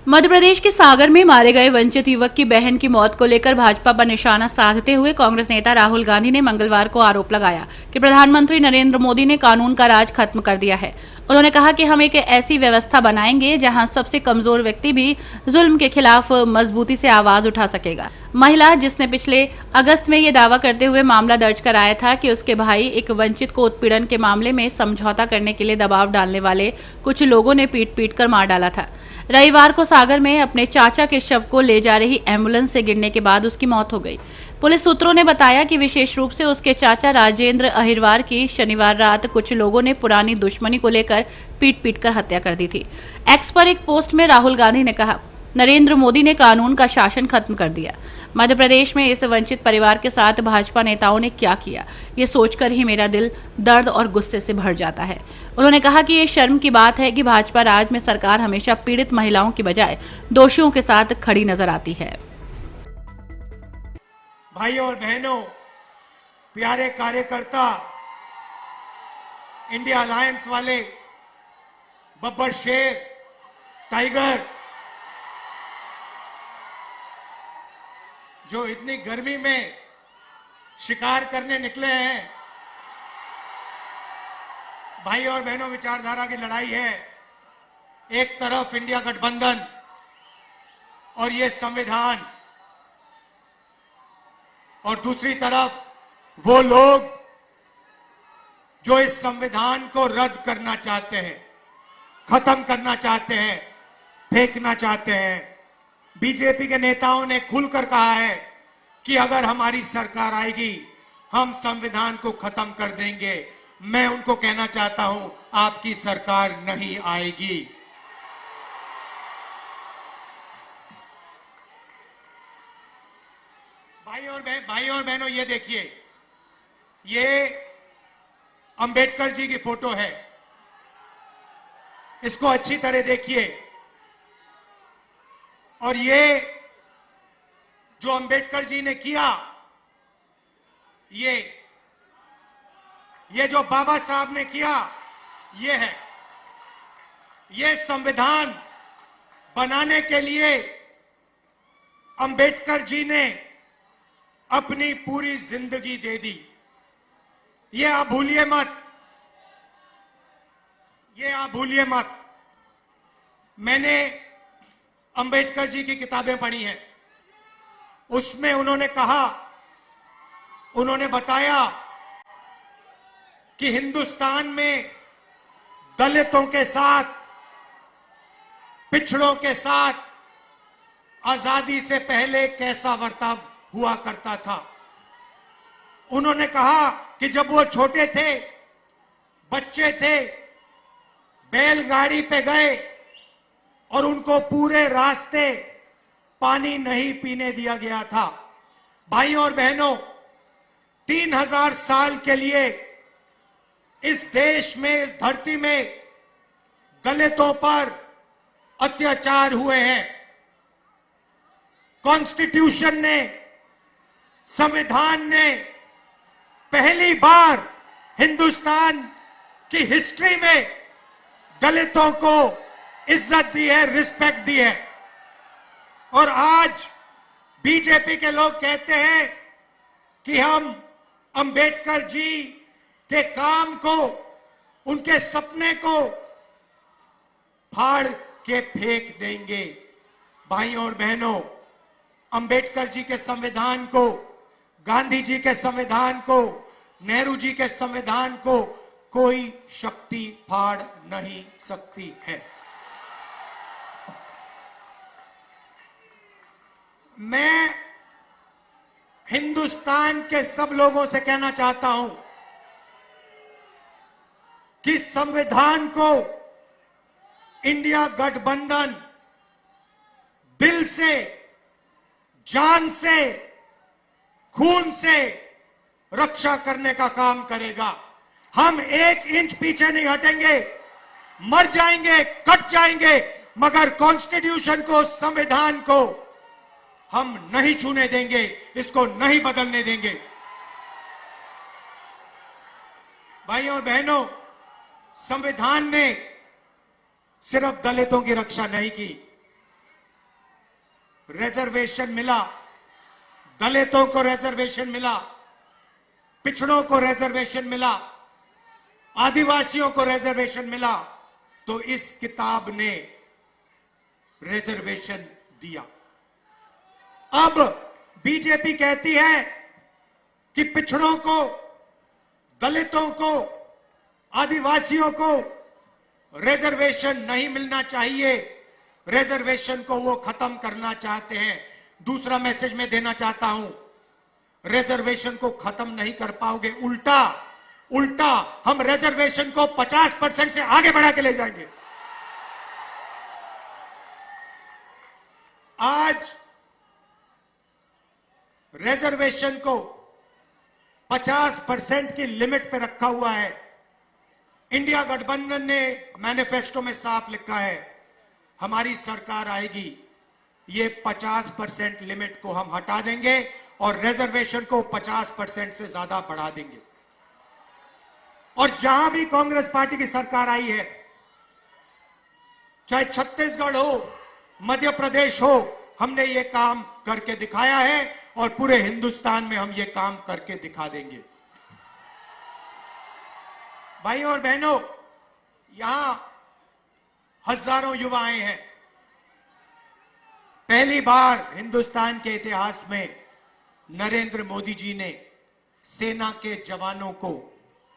मध्य प्रदेश के सागर में मारे गए वंचित युवक की बहन की मौत को लेकर भाजपा पर निशाना साधते हुए कांग्रेस नेता राहुल गांधी ने मंगलवार को आरोप लगाया कि प्रधानमंत्री नरेंद्र मोदी ने कानून का राज खत्म कर दिया है। उन्होंने कहा कि हम एक ऐसी व्यवस्था बनाएंगे जहां सबसे कमजोर व्यक्ति भी जुल्म के खिलाफ मजबूती से आवाज उठा सकेगा। महिला जिसने पिछले अगस्त में ये दावा करते हुए मामला दर्ज कराया था कि उसके भाई एक वंचित को उत्पीड़न के मामले में समझौता करने के लिए दबाव डालने वाले कुछ लोगों ने पीट कर मार डाला था। रविवार को सागर में अपने चाचा के शव को ले जा रही एम्बुलेंस से गिरने के बाद उसकी मौत हो गई। पुलिस सूत्रों ने बताया कि विशेष रूप से उसके चाचा राजेंद्र अहिरवार की शनिवार रात कुछ लोगों ने पुरानी दुश्मनी को लेकर पीट कर हत्या कर दी थी। एक्स पर एक पोस्ट में राहुल गांधी ने कहा, नरेंद्र मोदी ने कानून का शासन खत्म कर दिया। मध्य प्रदेश में इस वंचित परिवार के साथ भाजपा नेताओं ने क्या किया, ये सोचकर ही मेरा दिल दर्द और गुस्से से भर जाता है। उन्होंने कहा कि ये शर्म की बात है कि भाजपा राज में सरकार हमेशा पीड़ित महिलाओं की बजाय दोषियों के साथ खड़ी नजर आती है। भाइयों और बहनों, प्यारे कार्यकर्ता, इंडिया अलायंस वाले, बब्बर शेर, टाइगर, जो इतनी गर्मी में शिकार करने निकले हैं। भाई और बहनों, विचारधारा की लड़ाई है। एक तरफ इंडिया गठबंधन और ये संविधान, और दूसरी तरफ वो लोग जो इस संविधान को रद्द करना चाहते हैं, खत्म करना चाहते हैं, फेंकना चाहते हैं। बीजेपी के नेताओं ने खुलकर कहा है कि अगर हमारी सरकार आएगी हम संविधान को खत्म कर देंगे। मैं उनको कहना चाहता हूं, आपकी सरकार नहीं आएगी। भाइयों और बहनों, ये देखिए, ये अंबेडकर जी की फोटो है। इसको अच्छी तरह देखिए। और ये जो अंबेडकर जी ने किया, ये जो बाबा साहब ने किया, ये है। ये संविधान बनाने के लिए अंबेडकर जी ने अपनी पूरी जिंदगी दे दी। ये आप भूलिए मत, ये आप भूलिए मत। मैंने अंबेडकर जी की किताबें पढ़ी हैं। उसमें उन्होंने कहा, उन्होंने बताया कि हिंदुस्तान में दलितों के साथ, पिछड़ों के साथ आजादी से पहले कैसा बर्ताव हुआ करता था। उन्होंने कहा कि जब वो छोटे थे, बच्चे थे, बैलगाड़ी पे गए और उनको पूरे रास्ते पानी नहीं पीने दिया गया था। भाइयों और बहनों, 3000 साल के लिए इस देश में, इस धरती में दलितों पर अत्याचार हुए हैं। कॉन्स्टिट्यूशन ने, संविधान ने पहली बार हिंदुस्तान की हिस्ट्री में दलितों को इज्जत दी है, रिस्पेक्ट दी है। और आज बीजेपी के लोग कहते हैं कि हम अंबेडकर जी के काम को, उनके सपने को फाड़ के फेंक देंगे। भाइयों और बहनों, अंबेडकर जी के संविधान को, गांधी जी के संविधान को, नेहरू जी के संविधान को कोई शक्ति फाड़ नहीं सकती है। मैं हिंदुस्तान के सब लोगों से कहना चाहता हूं कि संविधान को इंडिया गठबंधन दिल से, जान से, खून से रक्षा करने का काम करेगा। हम 1 इंच पीछे नहीं हटेंगे। मर जाएंगे, कट जाएंगे, मगर कॉन्स्टिट्यूशन को, संविधान को हम नहीं छूने देंगे, इसको नहीं बदलने देंगे। भाइयों और बहनों, संविधान ने सिर्फ दलितों की रक्षा नहीं की, रिजर्वेशन मिला, दलितों को रिजर्वेशन मिला, पिछड़ों को रिजर्वेशन मिला, आदिवासियों को रिजर्वेशन मिला, तो इस किताब ने रिजर्वेशन दिया। अब बीजेपी कहती है कि पिछड़ों को, दलितों को, आदिवासियों को रिजर्वेशन नहीं मिलना चाहिए, रिजर्वेशन को वो खत्म करना चाहते हैं। दूसरा मैसेज मैं देना चाहता हूं, रिजर्वेशन को खत्म नहीं कर पाओगे, उल्टा हम रिजर्वेशन को 50% से आगे बढ़ा के ले जाएंगे। आज रिजर्वेशन को 50% की लिमिट पे रखा हुआ है। इंडिया गठबंधन ने मैनिफेस्टो में साफ लिखा है, हमारी सरकार आएगी, ये 50% लिमिट को हम हटा देंगे और रिजर्वेशन को 50% से ज्यादा बढ़ा देंगे। और जहां भी कांग्रेस पार्टी की सरकार आई है, चाहे छत्तीसगढ़ हो, मध्य प्रदेश हो, हमने ये काम करके दिखाया है और पूरे हिंदुस्तान में हम ये काम करके दिखा देंगे। भाइयों और बहनों, यहां हजारों युवाएं हैं। पहली बार हिंदुस्तान के इतिहास में नरेंद्र मोदी जी ने सेना के जवानों को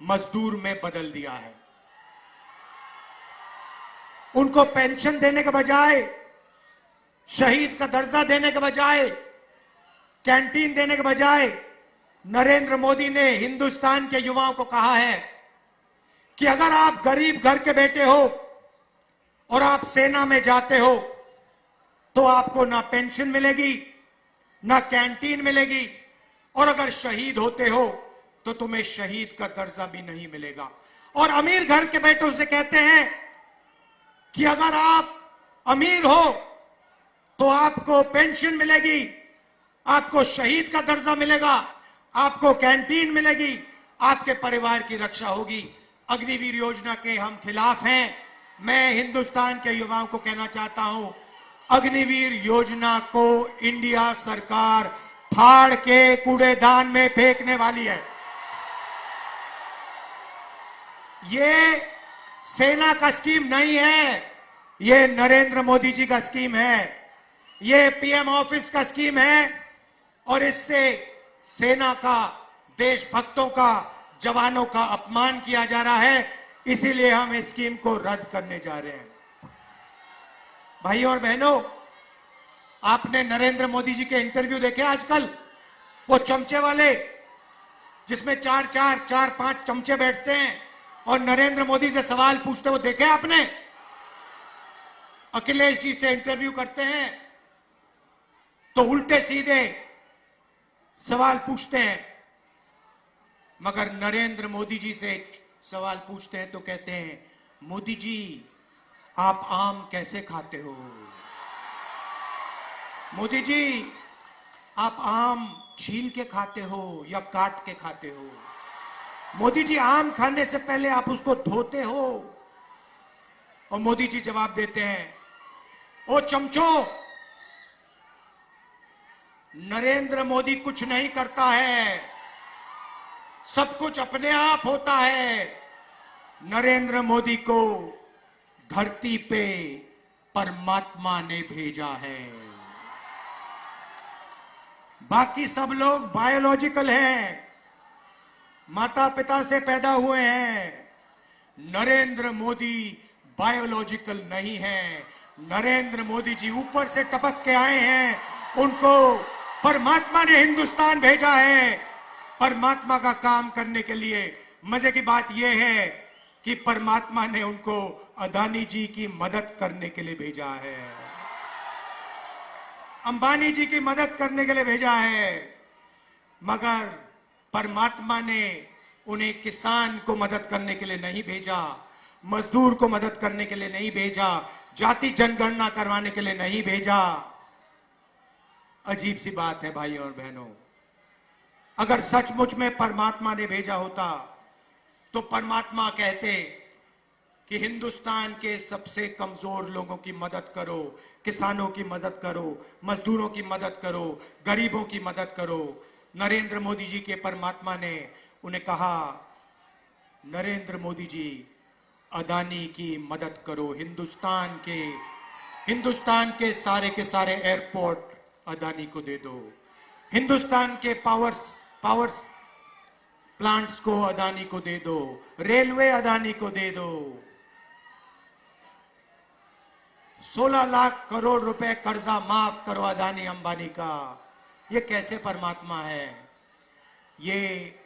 मजदूर में बदल दिया है। उनको पेंशन देने के बजाय, शहीद का दर्जा देने के बजाय, कैंटीन देने के बजाय नरेंद्र मोदी ने हिंदुस्तान के युवाओं को कहा है कि अगर आप गरीब घर के बेटे हो और आप सेना में जाते हो तो आपको ना पेंशन मिलेगी, ना कैंटीन मिलेगी, और अगर शहीद होते हो तो तुम्हें शहीद का दर्जा भी नहीं मिलेगा। और अमीर घर के बेटों से कहते हैं कि अगर आप अमीर हो तो आपको पेंशन मिलेगी, आपको शहीद का दर्जा मिलेगा, आपको कैंटीन मिलेगी, आपके परिवार की रक्षा होगी। अग्निवीर योजना के हम खिलाफ हैं। मैं हिंदुस्तान के युवाओं को कहना चाहता हूं, अग्निवीर योजना को इंडिया सरकार फाड़ के कूड़ेदान में फेंकने वाली है। ये सेना का स्कीम नहीं है, ये नरेंद्र मोदी जी का स्कीम है, ये पीएम ऑफिस का स्कीम है, और इससे सेना का, देशभक्तों का, जवानों का अपमान किया जा रहा है। इसीलिए हम इस स्कीम को रद्द करने जा रहे हैं। भाइयों और बहनों, आपने नरेंद्र मोदी जी के इंटरव्यू देखे आजकल, वो चमचे वाले जिसमें चार पांच चमचे बैठते हैं और नरेंद्र मोदी से सवाल पूछते, वो देखे आपने? अखिलेश जी से इंटरव्यू करते हैं तो उल्टे सीधे सवाल पूछते हैं, मगर नरेंद्र मोदी जी से सवाल पूछते हैं तो कहते हैं, मोदी जी आप आम कैसे खाते हो? मोदी जी आप आम छील के खाते हो या काट के खाते हो? मोदी जी आम खाने से पहले आप उसको धोते हो? और मोदी जी जवाब देते हैं, ओ चमचो, नरेंद्र मोदी कुछ नहीं करता है, सब कुछ अपने आप होता है। नरेंद्र मोदी को धरती पे परमात्मा ने भेजा है, बाकी सब लोग बायोलॉजिकल हैं, माता पिता से पैदा हुए हैं। नरेंद्र मोदी बायोलॉजिकल नहीं है। नरेंद्र मोदी जी ऊपर से टपक के आए हैं, उनको परमात्मा ने हिंदुस्तान भेजा है परमात्मा का काम करने के लिए। मजे की बात यह है कि परमात्मा ने उनको अदानी जी की मदद करने के लिए भेजा है, अंबानी जी की मदद करने के लिए भेजा है, मगर परमात्मा ने उन्हें किसान को मदद करने के लिए नहीं भेजा, मजदूर को मदद करने के लिए नहीं भेजा, जाति जनगणना करवाने के लिए नहीं भेजा। अजीब सी बात है भाइयों और बहनों, अगर सचमुच में परमात्मा ने भेजा होता तो परमात्मा कहते कि हिंदुस्तान के सबसे कमजोर लोगों की मदद करो, किसानों की मदद करो, मजदूरों की मदद करो, गरीबों की मदद करो। नरेंद्र मोदी जी के परमात्मा ने उन्हें कहा, नरेंद्र मोदी जी अदानी की मदद करो, हिंदुस्तान के सारे एयरपोर्ट अदानी को दे दो, हिंदुस्तान के पावर प्लांट्स को अदानी को दे दो, रेलवे अदानी को दे दो। 16 लाख करोड़ रुपए कर्जा माफ करो अदानी अंबानी का। ये कैसे परमात्मा है? ये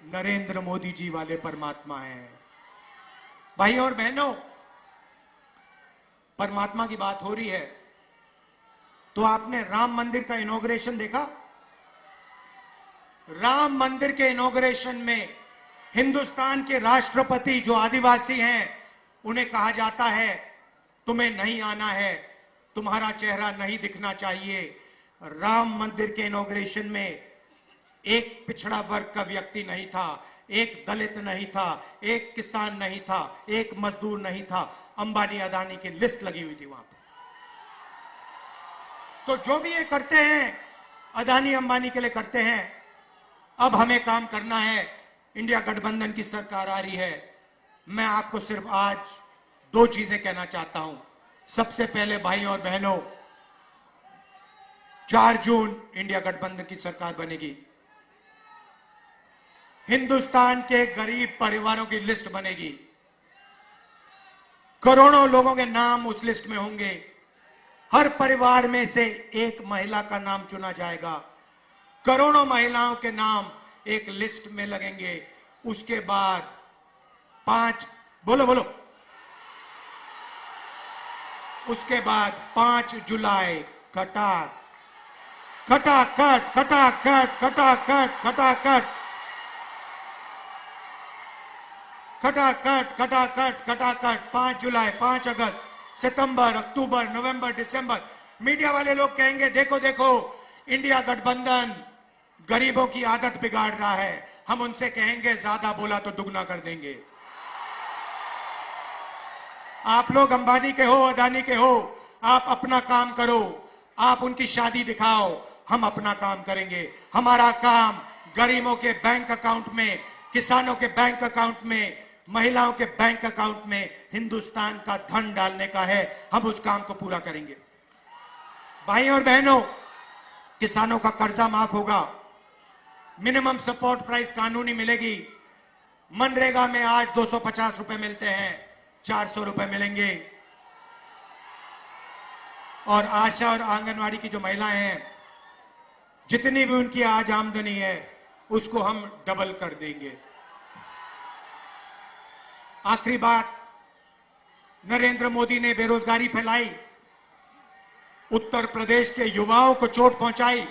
नरेंद्र मोदी जी वाले परमात्मा है। भाई और बहनों, परमात्मा की बात हो रही है तो आपने राम मंदिर का इनॉग्रेशन देखा? राम मंदिर के इनॉग्रेशन में हिंदुस्तान के राष्ट्रपति जो आदिवासी हैं उन्हें कहा जाता है तुम्हें नहीं आना है, तुम्हारा चेहरा नहीं दिखना चाहिए। राम मंदिर के इनॉग्रेशन में एक पिछड़ा वर्ग का व्यक्ति नहीं था, एक दलित नहीं था, एक किसान नहीं था, एक मजदूर नहीं था। अंबानी अदानी की लिस्ट लगी हुई थी वहां पर। तो जो भी ये करते हैं अदानी अंबानी के लिए करते हैं। अब हमें काम करना है। इंडिया गठबंधन की सरकार आ रही है। मैं आपको सिर्फ आज 2 चीजें कहना चाहता हूं। सबसे पहले भाई और बहनों, 4 जून इंडिया गठबंधन की सरकार बनेगी। हिंदुस्तान के गरीब परिवारों की लिस्ट बनेगी। करोड़ों लोगों के नाम उस लिस्ट में होंगे। हर परिवार में से एक महिला का नाम चुना जाएगा। करोड़ों महिलाओं के नाम एक लिस्ट में लगेंगे। उसके बाद 5 उसके बाद 5 जुलाई खटाखट खटाखट खटाखट खटाखट खटाखट खटाखट खटाखट खटाखट 5 जुलाई, 5 अगस्त, सितंबर, अक्टूबर, नवंबर, दिसंबर। मीडिया वाले लोग कहेंगे देखो देखो इंडिया गठबंधन गरीबों की आदत बिगाड़ रहा है। हम उनसे कहेंगे ज्यादा बोला तो दुगना कर देंगे। आप लोग अंबानी के हो, अदानी के हो, आप अपना काम करो, आप उनकी शादी दिखाओ, हम अपना काम करेंगे। हमारा काम गरीबों के बैंक अकाउंट में, किसानों के बैंक अकाउंट में, महिलाओं के बैंक अकाउंट में हिंदुस्तान का धन डालने का है। हम उस काम को पूरा करेंगे। भाई और बहनों, किसानों का कर्जा माफ होगा, मिनिमम सपोर्ट प्राइस कानूनी मिलेगी। मनरेगा में आज 250 रुपए मिलते हैं, 400 रुपए मिलेंगे। और आशा और आंगनवाड़ी की जो महिलाएं हैं, जितनी भी उनकी आज आमदनी है उसको हम डबल कर देंगे। आखिरी बात, नरेंद्र मोदी ने बेरोजगारी फैलाई, उत्तर प्रदेश के युवाओं को चोट पहुंचाई।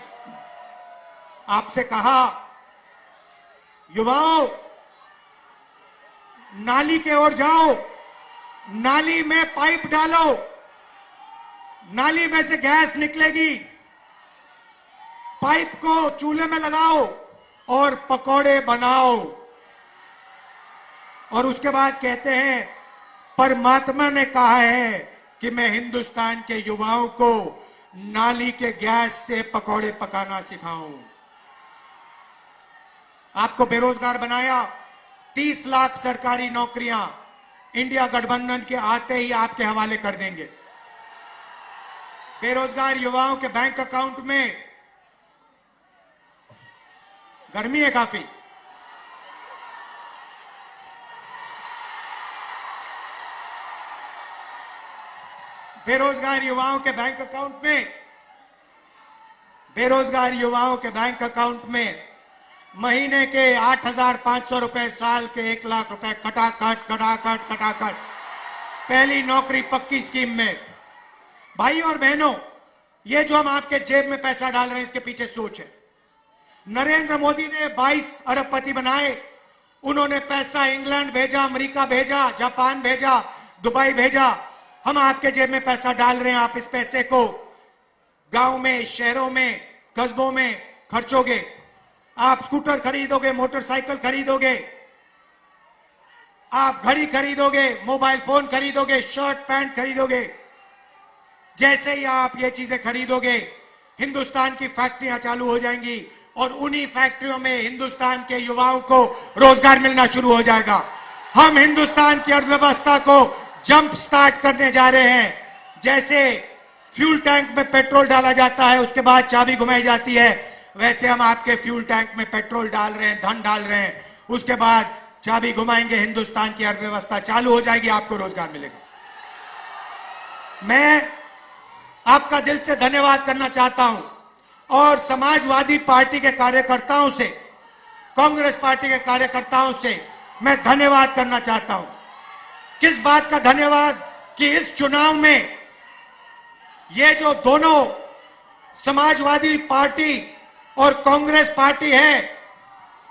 आपसे कहा, युवाओं नाली के ओर जाओ, नाली में पाइप डालो, नाली में से गैस निकलेगी, पाइप को चूल्हे में लगाओ और पकौड़े बनाओ। और उसके बाद कहते हैं परमात्मा ने कहा है कि मैं हिंदुस्तान के युवाओं को नाली के गैस से पकौड़े पकाना सिखाऊं। आपको बेरोजगार बनाया। 30 लाख सरकारी नौकरियां इंडिया गठबंधन के आते ही आपके हवाले कर देंगे। बेरोजगार युवाओं के बैंक अकाउंट में, गर्मी है काफी, बेरोजगार युवाओं के बैंक अकाउंट में, बेरोजगार युवाओं के बैंक अकाउंट में महीने के 8,500 रुपए, साल के 1 लाख रुपए, खटाखट खटाखट खटाखट, पहली नौकरी पक्की स्कीम में। भाई और बहनों, ये जो हम आपके जेब में पैसा डाल रहे हैं इसके पीछे सोच है। नरेंद्र मोदी ने 22 अरबपति बनाए। उन्होंने पैसा इंग्लैंड भेजा, अमेरिका भेजा, जापान भेजा, दुबई भेजा। हम आपके जेब में पैसा डाल रहे हैं। आप इस पैसे को गांव में, शहरों में, कस्बों में खर्चोगे। आप स्कूटर खरीदोगे, मोटरसाइकिल खरीदोगे। आप घड़ी खरीदोगे, मोबाइल फोन खरीदोगे, शर्ट पैंट खरीदोगे, जैसे ही आप ये चीजें खरीदोगे हिंदुस्तान की फैक्ट्रियां चालू हो जाएंगी और उन्हीं फैक्ट्रियों में हिंदुस्तान के युवाओं को रोजगार मिलना शुरू हो जाएगा। हम हिंदुस्तान की अर्थव्यवस्था को जंप स्टार्ट करने जा रहे हैं। जैसे फ्यूल टैंक में पेट्रोल डाला जाता है, उसके बाद चाबी घुमाई जाती है, वैसे हम आपके फ्यूल टैंक में पेट्रोल डाल रहे हैं, धन डाल रहे हैं, उसके बाद चाबी घुमाएंगे, हिंदुस्तान की अर्थव्यवस्था चालू हो जाएगी, आपको रोजगार मिलेगा। मैं आपका दिल से धन्यवाद करना चाहता हूं और समाजवादी पार्टी के कार्यकर्ताओं से, कांग्रेस पार्टी के कार्यकर्ताओं से मैं धन्यवाद करना चाहता हूं। किस बात का धन्यवाद कि इस चुनाव में ये जो दोनों समाजवादी पार्टी और कांग्रेस पार्टी है,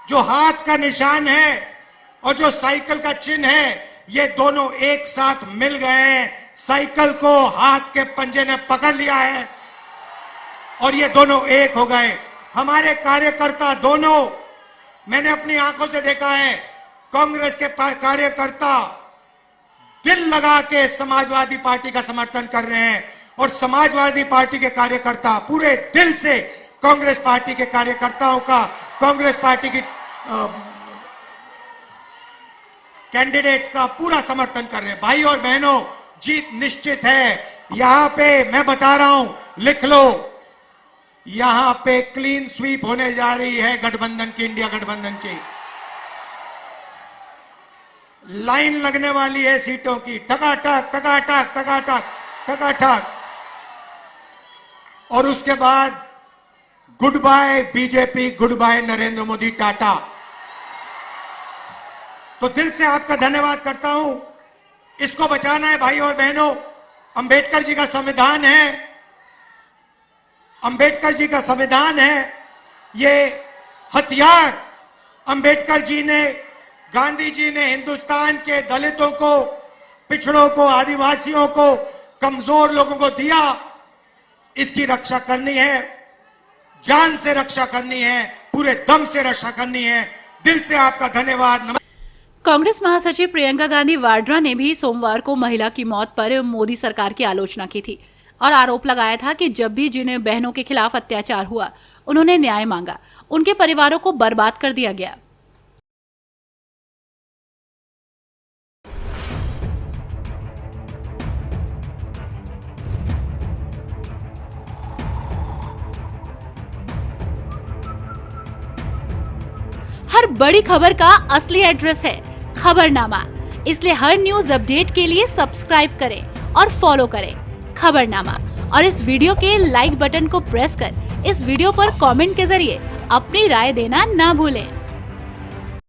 जो हाथ का निशान है और जो साइकिल का चिन्ह है, ये दोनों एक साथ मिल गए हैं, साइकिल को हाथ के पंजे ने पकड़ लिया है और ये दोनों एक हो गए। हमारे कार्यकर्ता दोनों, मैंने अपनी आंखों से देखा है, कांग्रेस के कार्यकर्ता दिल लगा के समाजवादी पार्टी का समर्थन कर रहे हैं और समाजवादी पार्टी के कार्यकर्ता पूरे दिल से कांग्रेस पार्टी के कार्यकर्ताओं का, कांग्रेस पार्टी की कैंडिडेट्स का पूरा समर्थन कर रहे हैं। भाई और बहनों, जीत निश्चित है। यहां पे मैं बता रहा हूं, लिख लो, यहां पे क्लीन स्वीप होने जा रही है गठबंधन की, इंडिया गठबंधन की। लाइन लगने वाली है सीटों की, टकाटक टकाटक टकाटक टकाटक। और उसके बाद good bye BJP, good bye Narendra Modi, tata. तो दिल से आपका धन्यवाद करता हूं। इसको बचाना है भाई और बहनों। अंबेडकर जी का संविधान है, अंबेडकर जी का संविधान है, ये हथियार अंबेडकर जी ने, गांधी जी ने हिंदुस्तान के दलितों को, पिछड़ों को, आदिवासियों को, कमजोर लोगों को दिया। इसकी रक्षा करनी है, जान से रक्षा करनी है, पूरे दम से रक्षा करनी है। दिल से आपका धन्यवाद। कांग्रेस महासचिव प्रियंका गांधी वाड्रा ने भी सोमवार को महिला की मौत पर मोदी सरकार की आलोचना की थी और आरोप लगाया था कि जब भी जिन बहनों के खिलाफ अत्याचार हुआ, उन्होंने न्याय मांगा, उनके परिवारों को बर्बाद कर दिया गया। हर बड़ी खबर का असली एड्रेस है खबरनामा, इसलिए हर न्यूज अपडेट के लिए सब्सक्राइब करें और फॉलो करें खबरनामा। और इस वीडियो के लाइक बटन को प्रेस कर इस वीडियो पर कमेंट के जरिए अपनी राय देना ना भूलें।